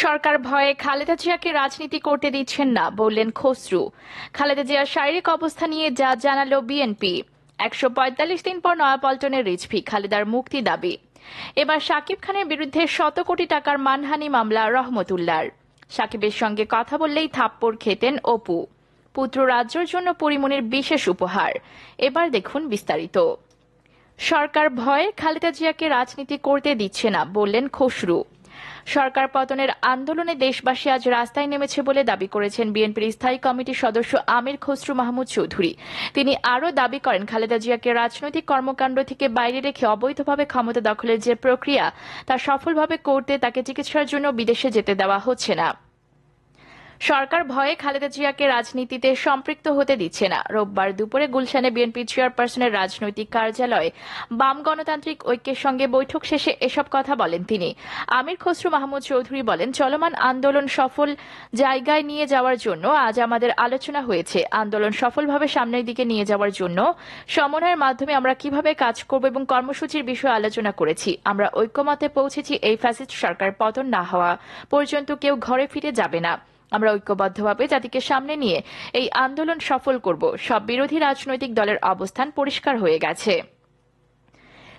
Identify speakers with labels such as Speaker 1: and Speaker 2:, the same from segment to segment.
Speaker 1: সরকার ভয়ে খালেদা জিয়াকে রাজনীতি করতে দিচ্ছেন না বললেন খসরু। খালেদা জিয়ার শারীরিক অবস্থা নিয়ে যা জানালো বিএনপি। ১৪৫ দিন পর নয়াপল্টনের রিজভী, খালেদার মুক্তি দাবি। এবার শাকিব খানের বিরুদ্ধে শত কোটি টাকার মানহানি মামলা রহমতুল্লাহর। সাকিবের সঙ্গে কথা বললেই থাপ্পড় খেতেন অপু। পুত্র রাজ্যের জন্য পরিমণির বিশেষ উপহার। এবার দেখুন বিস্তারিত। সরকার ভয়ে খালেদা জিয়াকে রাজনীতি করতে দিচ্ছে না বললেন খসরু। সরকার পতনের আন্দোলনে দেশবাসী আজ রাস্তায় নেমেছে বলে দাবি করেছেন বিএনপির স্থায়ী কমিটির সদস্য আমির খসরু মাহমুদ চৌধুরী। তিনি আরও দাবি করেন, খালেদা জিয়াকে রাজনৈতিক কর্মকাণ্ড থেকে বাইরে রেখে অবৈধভাবে ক্ষমতা দখলের যে প্রক্রিয়া তা সফলভাবে করতে তাকে চিকিৎসার জন্য বিদেশে যেতে দেওয়া হচ্ছে না। সরকার ভয়ে খালেদা জিয়াকে রাজনীতিতে সম্পৃক্ত হতে দিচ্ছে না। রোববার দুপুরে গুলশানে বিএনপি চেয়ারপারসনের রাজনৈতিক কার্যালয়ে বাম গণতান্ত্রিক ঐক্যের সঙ্গে বৈঠক শেষে এসব কথা বলেন তিনি। আমির খসরু মাহমুদ চৌধুরী বলেন, চলমান আন্দোলন সফল জায়গায় নিয়ে যাওয়ার জন্য আজ আমাদের আলোচনা হয়েছে। আন্দোলন সফলভাবে সামনের দিকে নিয়ে যাওয়ার জন্য সমন্বয়ের মাধ্যমে আমরা কিভাবে কাজ করব এবং কর্মসূচির বিষয়ে আলোচনা করেছি। আমরা ঐক্যমতে পৌঁছেছি, এই ফ্যাসিস্ট সরকার পতন না হওয়া পর্যন্ত কেউ ঘরে ফিরে যাবে না। আমরা ঐক্যবদ্ধভাবে জাতিকে সামনে নিয়ে এই আন্দোলন সফল করব। সব বিরোধী রাজনৈতিক দলের অবস্থান পরিষ্কার হয়ে গেছে।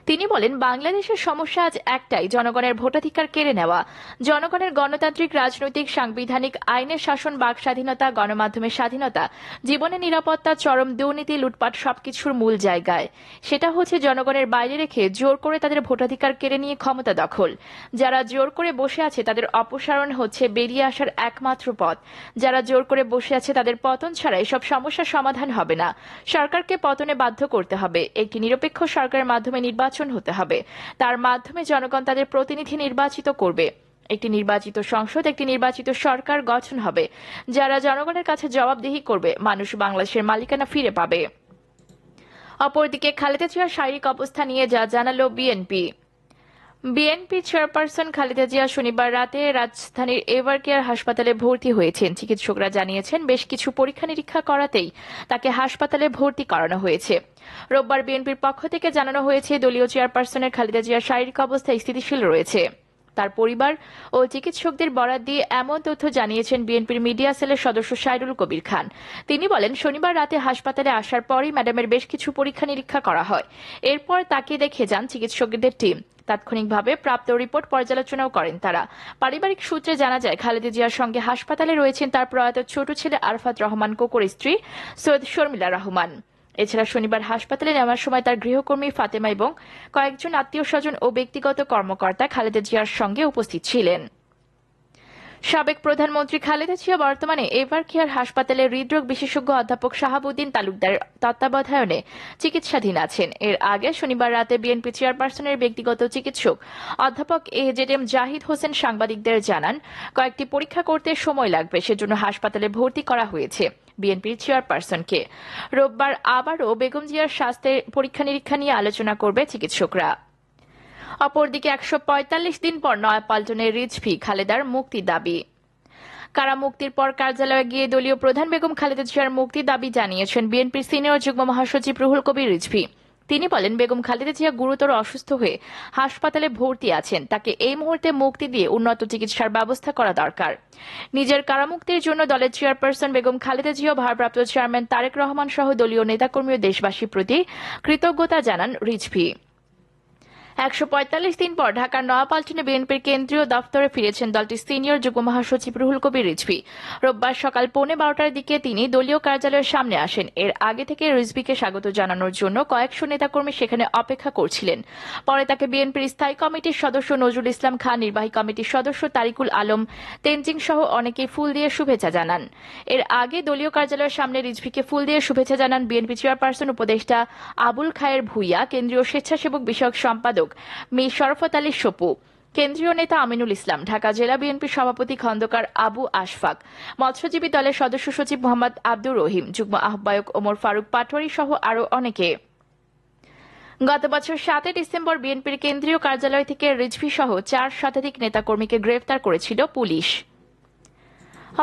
Speaker 1: তিনি বলেন, বাংলাদেশের সমস্যা আজ একটাই, জনগণের ভোটাধিকার কেড়ে নেওয়া। জনগণের গণতান্ত্রিক, রাজনৈতিক, সাংবিধানিক, আইনের শাসন, বাক স্বাধীনতা, গণমাধ্যমের স্বাধীনতা, জীবনের নিরাপত্তা, চরম দুর্নীতি, লুটপাট সবকিছুর মূল জায়গায়। সেটা হচ্ছে জনগণের বাইরে রেখে জোর করে তাদের ভোটাধিকার কেড়ে নিয়ে ক্ষমতা দখল। যারা জোর করে বসে আছে তাদের অপসারণ হচ্ছে বেরিয়ে আসার একমাত্র পথ। যারা জোর করে বসে আছে তাদের পতন ছাড়া এসব সমস্যার সমাধান হবে না। সরকারকে পতনে বাধ্য করতে হবে। একটি নিরপেক্ষ সরকারের মাধ্যমে নির্বাচন হতে হবে। তার মাধ্যমে জনগণ তাদের প্রতিনিধি নির্বাচিত করবে। একটি নির্বাচিত সংসদ, একটি নির্বাচিত সরকার গঠন হবে, যারা জনগণের কাছে জবাবদিহি করবে। মানুষ বাংলাদেশের মালিকানা ফিরে পাবে। অপরদিকে খালেদা জিয়ার শারীরিক অবস্থা নিয়ে যা জানালো BNP. BNP chairperson Khaleda Zia শনিবার রাতে রাজধানীর এভারকেয়ার হাসপাতালে ভর্তি হয়েছেন। চিকিৎসকরা জানিয়েছেন, বেশ কিছু পরীক্ষা নিরীক্ষা করাতেই তাকে হাসপাতালে ভর্তি করানো হয়েছে। রোববার বিএনপির পক্ষ থেকে জানানো হয়েছে, দলীয় চেয়ারপারসনের খালেদা জিয়ার শারীরিক অবস্থা স্থিতিশীল রয়েছে। তার পরিবার ও চিকিৎসকদের বরাত দিয়ে এমন তথ্য জানিয়েছেন বিএনপির মিডিয়া সেলের সদস্য সাইরুল কবির খান। তিনি বলেন, শনিবার রাতে হাসপাতালে আসার পরই ম্যাডামের বেশ কিছু পরীক্ষা নিরীক্ষা করা হয়। এরপর তাকে দেখে যান চিকিৎসকদের টিম। তাৎক্ষণিকভাবে প্রাপ্ত রিপোর্ট পর্যালোচনাও করেন তারা। পারিবারিক সূত্রে জানা যায়, খালেদা জিয়ার সঙ্গে হাসপাতালে রয়েছেন তার প্রয়াত ছোট ছেলে আরফাত রহমান কোকোর স্ত্রী সৈয়দ শর্মিলা রহমান। এছাড়া শনিবার হাসপাতালে নেওয়ার সময় তার গৃহকর্মী ফাতেমা এবং কয়েকজন আত্মীয় স্বজন ও ব্যক্তিগত কর্মকর্তা খালেদা জিয়ার সঙ্গে উপস্থিত ছিলেন। সাবেক প্রধানমন্ত্রী খালেদা জিয়া বর্তমানে এভারকেয়ার হাসপাতালে হৃদরোগ বিশেষজ্ঞ অধ্যাপক শাহাবুদ্দিন তালুকদারের তত্ত্বাবধানে চিকিৎসাধীন আছেন। এর আগে শনিবার রাতে বিএনপি চেয়ারপারসনের ব্যক্তিগত চিকিৎসক অধ্যাপক এজেডএম জাহিদ হোসেন সাংবাদিকদের জানান, কয়েকটি পরীক্ষা করতে সময় লাগবে, সেজন্য হাসপাতালে ভর্তি করা হয়েছে বিএনপির চেয়ারপারসনকে। রোববার আবারও বেগম জিয়ার স্বাস্থ্যের পরীক্ষা নিরীক্ষা নিয়ে আলোচনা করবে চিকিৎসকরা। অপরদিকে ১৪৫ দিন পর নয়াপল্টনের রিজভী, খালেদার মুক্তি দাবি। কারা মুক্তির পর কার্যালয়ে গিয়ে দলীয় প্রধান বেগম খালেদা জিয়ার মুক্তি দাবি জানিয়েছেন বিএনপির সিনিয়র যুগ্ম মহাসচিব রুহুল কবির রিজভী। তিনি বলেন, বেগম খালেদা জিয়া গুরুতর অসুস্থ হয়ে হাসপাতালে ভর্তি আছেন। তাকে এই মুহূর্তে মুক্তি দিয়ে উন্নত চিকিৎসার ব্যবস্থা করা দরকার। নিজের কারামুক্তির জন্য দলের চেয়ারপারসন বেগম খালেদা জিয়া, ভারপ্রাপ্ত চেয়ারম্যান তারেক রহমান সহ দলীয় নেতাকর্মী ও দেশবাসীর প্রতি কৃতজ্ঞতা জানান রিজভী। ১৪৫ দিন পর ঢাকার নয়াপল্টনে বিএনপির কেন্দ্রীয় দফতরে ফিরেছেন দলটির সিনিয়র যুগ্ম মহাসচিব রুহুল কবির রিজভী। রোববার সকাল ১:৩০টার দিকে তিনি দলীয় কার্যালয়ের সামনে আসেন। এর আগে থেকে রিজভীকে স্বাগত জানানোর জন্য কয়েকশো নেতাকর্মী সেখানে অপেক্ষা করছিলেন। পরে তাকে বিএনপির স্থায়ী কমিটির সদস্য নজরুল ইসলাম খান, নির্বাহী কমিটির সদস্য তারিকুল আলম তেনজিং সহ অনেকেই ফুল দিয়ে শুভেচ্ছা জানান। এর আগে দলীয় কার্যালয়ের সামনে রিজভীকে ফুল দিয়ে শুভেচ্ছা জানান বিএনপি চেয়ারপারসন উপদেষ্টা আবুল খায়ের ভূঁইয়া, কেন্দ্রীয় স্বেচ্ছাসেবক বিষয়ক সম্পাদক মি শরফত আলী সপু, কেন্দ্রীয় নেতা আমিনুল ইসলাম, ঢাকা জেলা বিএনপির সভাপতি খন্দকার আবু আশফাক, মৎস্যজীবী দলের সদস্য সচিব মোহাম্মদ আব্দুর রহিম, যুগ্ম আহ্বায়ক ওমর ফারুক পাটোয়ারি সহ আরও অনেকে। গত বছর ৭ ডিসেম্বর বিএনপির কেন্দ্রীয় কার্যালয় থেকে রিজভী সহ ৪ শতাধিক নেতাকর্মীকে গ্রেফতার করেছিল পুলিশ।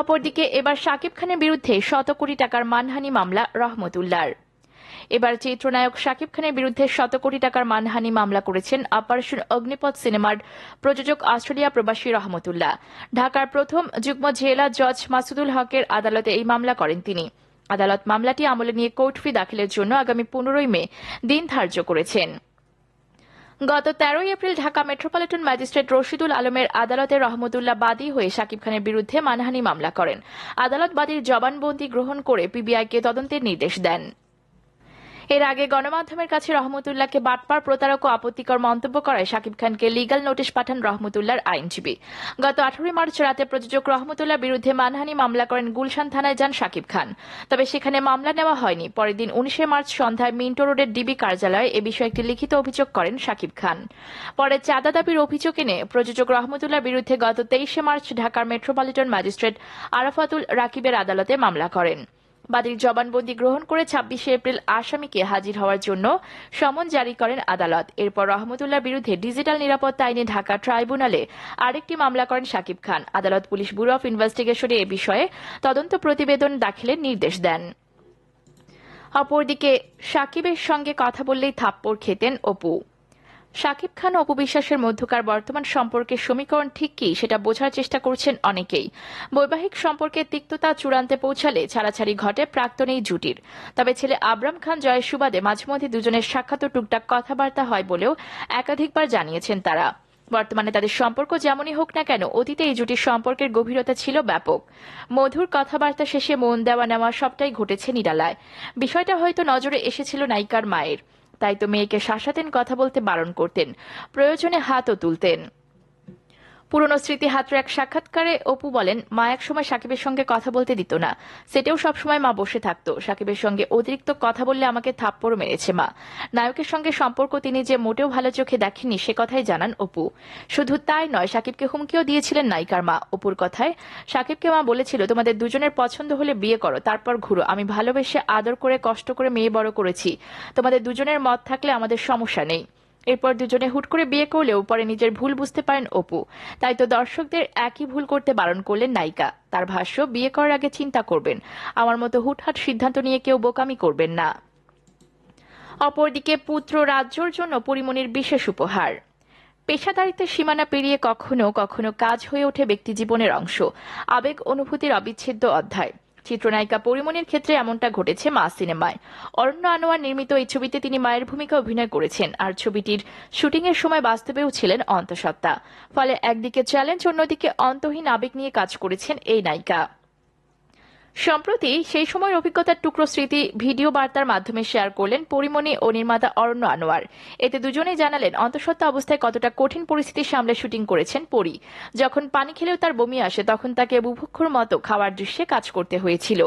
Speaker 1: অপরদিকে এবার সাকিব খানের বিরুদ্ধে শত কোটি টাকার মানহানি মামলা রহমতুল্লাহর। এবার চিত্রনায়ক শাকিব খানের বিরুদ্ধে শত কোটি টাকার মানহানি মামলা করেছেন অপারেশন অগ্নিপথ সিনেমার প্রযোজক অস্ট্রেলিয়া প্রবাসী রহমতুল্লাহ। ঢাকার প্রথম যুগ্ম জেলা জজ মাসুদুল হকের আদালতে এই মামলা করেন তিনি। আদালত মামলাটি আমলে নিয়ে কোর্ট ফি দাখিলের জন্য আগামী 15 মে দিন ধার্য করেছেন। গত 13 April Dhaka metropolitan magistrate Rashidul আলমের আদালতে রহমতুল্লাহ বাদী হয়ে শাকিব খানের বিরুদ্ধে মানহানি মামলা করেন। আদালত বাদীর জবানবন্দি গ্রহণ করে পিবিআইকে তদন্তের নির্দেশ দেন। এর আগে গণমাধ্যমের কাছে রহমতুল্লাহকে বাটপার, প্রতারক ও আপত্তিকর মন্তব্য করায় শাকিব খানকে লিগ্যাল নোটিশ পাঠান রহমতুল্লাহর আইনজীবী। গত 18 মার্চ রাতে প্রযোজক রহমতুল্লাহর বিরুদ্ধে মানহানি মামলা করেন গুলশান থানায় যান শাকিব খান। তবে সেখানে মামলা নেওয়া হয়নি। পরের দিন 19 মার্চ সন্ধ্যায় মিন্টো রোডের ডিবি কার্যালয়ে এ বিষয়ে একটি লিখিত অভিযোগ করেন শাকিব খান। পরে চাঁদা দাবির অভিযোগ এনে প্রযোজক রহমতুল্লাহর বিরুদ্ধে গত 23 মার্চ ঢাকার মেট্রোপলিটন ম্যাজিস্ট্রেট আরাফাতুল রাকিবের আদালতে মামলা করেন। বাদীর জবানবন্দি গ্রহণ করে 26 এপ্রিল আসামিকে হাজির হওয়ার জন্য সমন জারি করেন আদালত। এরপর রহমতুল্লাহর বিরুদ্ধে ডিজিটাল নিরাপত্তা আইনে ঢাকা ট্রাইব্যুনালে আরেকটি মামলা করেন শাকিব খান। আদালত পুলিশ ব্যুরো অফ ইনভেস্টিগেশনে এ বিষয়ে তদন্ত প্রতিবেদন দাখিলের নির্দেশ দেন। অপরদিকে শাকিবের সঙ্গে কথা বললেই থাপ্পড় খেতেন অপু। শাকিব খান ও অপু বিশ্বাসের মধ্যকার বর্তমান সম্পর্কের সমীকরণ ঠিক কি সেটা বোঝার চেষ্টা করছেন অনেকেই। বৈবাহিক সম্পর্কের তিক্ততা চূড়ান্তে পৌঁছালে ছাড়াছাড়ি ঘটে প্রাক্তন এই জুটির। তবে ছেলে আবরাম খান জয়ের সুবাদে মাঝে মধ্যে দুজনের সাক্ষাৎ ও টুকটাক কথাবার্তা হয় বলেও একাধিকবার জানিয়েছেন তারা। বর্তমানে তাদের সম্পর্ক যেমনই হোক না কেন, অতীতে এই জুটির সম্পর্কের গভীরতা ছিল ব্যাপক। মধুর কথাবার্তা শেষে মন দেওয়া নেওয়া সবটাই ঘটেছে নিরালায়। বিষয়টা হয়তো নজরে এসেছিল নায়িকার মায়ের, তাই তো মেয়েকে শাসাতেন, কথা বলতে বারণ করতেন, প্রয়োজনে হাতও তুলতেন। পুরনো স্মৃতি হাতরে এক সাক্ষাৎকারে অপু বলেন, মা এক সময় সাকিবের সঙ্গে কথা বলতে দিত না, সেটাও সবসময় মা বসে থাকতো। সাকিবের সঙ্গে অতিরিক্ত কথা বললে আমাকে থাপ্পড় মেরেছে মা। নায়কের সঙ্গে সম্পর্ক তিনি যে মোটেও ভালো চোখে দেখেননি সে কথাই জানান অপু। শুধু তাই নয়, সাকিবকে হুমকিও দিয়েছিলেন নায়িকার মা। অপুর কথায়, সাকিবকে মা বলেছিল, তোমাদের দুজনের পছন্দ হলে বিয়ে করো, তারপর ঘুরো। আমি ভালোবেসে আদর করে কষ্ট করে মেয়ে বড় করেছি, তোমাদের দুজনের মত থাকলে আমাদের সমস্যা নেই। এরপর দুজনে হুট করে বিয়ে করলেও পরে নিজের ভুল বুঝতে পারেন অপু। তাই তো দর্শকদের একই ভুল করতে বারণ করলেন নায়িকা। তার ভাষ্য, বিয়ে করার আগে চিন্তা করবেন, আমার মতো হুটহাট সিদ্ধান্ত নিয়ে কেউ বোকামি করবেন না। অপরদিকে পুত্র রাজ্যর জন্য পরিমণির বিশেষ উপহার। পেশাদারিত্বের সীমানা পেরিয়ে কখনো কখনো কাজ হয়ে ওঠে ব্যক্তিজীবনের অংশ, আবেগ অনুভূতির অবিচ্ছেদ্য অধ্যায়। চিত্রনায়িকা পরিমণির ক্ষেত্রে এমনটা ঘটেছে মা সিনেমায়। অরণ্য আনোয়ার নির্মিত এই ছবিতে তিনি মায়ের ভূমিকা অভিনয় করেছেন, আর ছবিটির শুটিংয়ের সময় বাস্তবেও ছিলেন অন্তঃসত্ত্বা। ফলে একদিকে চ্যালেঞ্জ, অন্যদিকে অন্তহীন আবেগ নিয়ে কাজ করেছেন এই নায়িকা। সম্প্রতি সেই সময়ের অভিজ্ঞতার টুকরো স্মৃতি ভিডিও বার্তার মাধ্যমে শেয়ার করলেন পরিমণি ও নির্মাতা অরণ্য আনোয়ার। এতে দুজনেই জানালেন অন্তঃসত্ত্বা অবস্থায় কতটা কঠিন পরিস্থিতি সামলে শুটিং করেছেন পরি। যখন পানি খেলেও তার বমি আসে, তখন তাকে বুভুক্ষুর মতো খাওয়ার দৃশ্যে কাজ করতে হয়েছিল।